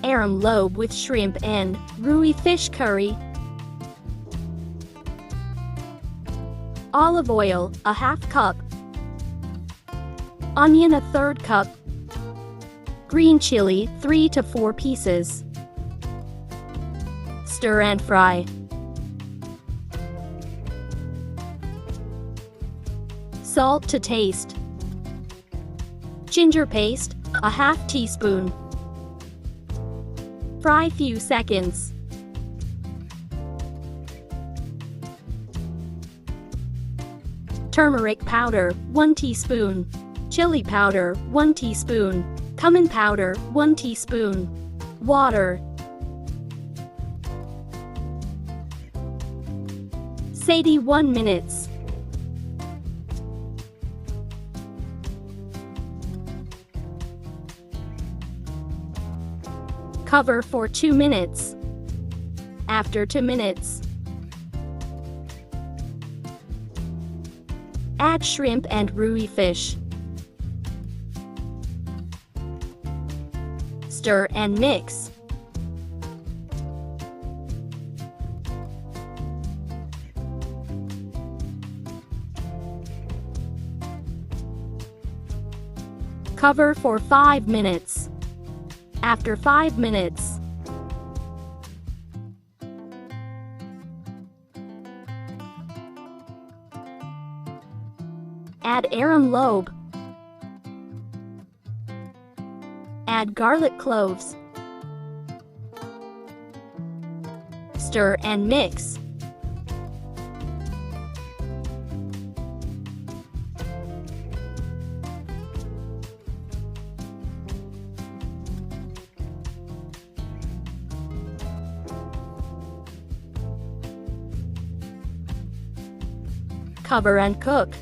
Arum lobe with shrimp and roux fish curry. Olive oil, a half cup. Onion, a third cup. Green chili, 3 to 4 pieces. Stir and fry. Salt to taste. Ginger paste, a half teaspoon. Fry few seconds. Turmeric powder, 1 teaspoon. Chili powder, 1 teaspoon. Cumin powder, 1 teaspoon. Water. Saute 1 minute. Cover for 2 minutes. After 2 minutes, add shrimp and roux fish. Stir and mix. Cover for 5 minutes. After 5 minutes, add arum lobe. Add garlic cloves. Stir and mix. Cover and cook.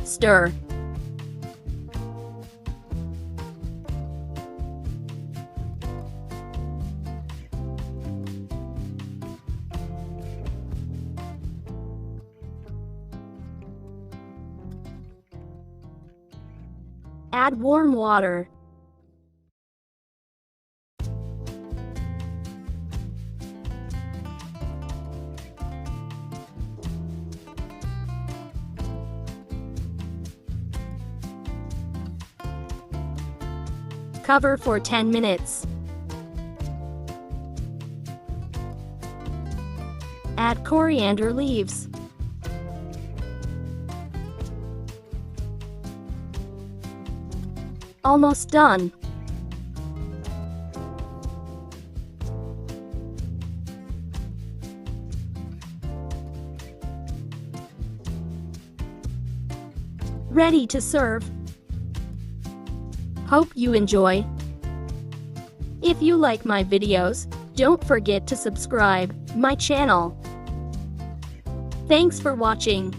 Stir. Add warm water. Cover for 10 minutes. Add coriander leaves. Almost done. Ready to serve. Hope you enjoy. If you like my videos, don't forget to subscribe my channel. Thanks for watching.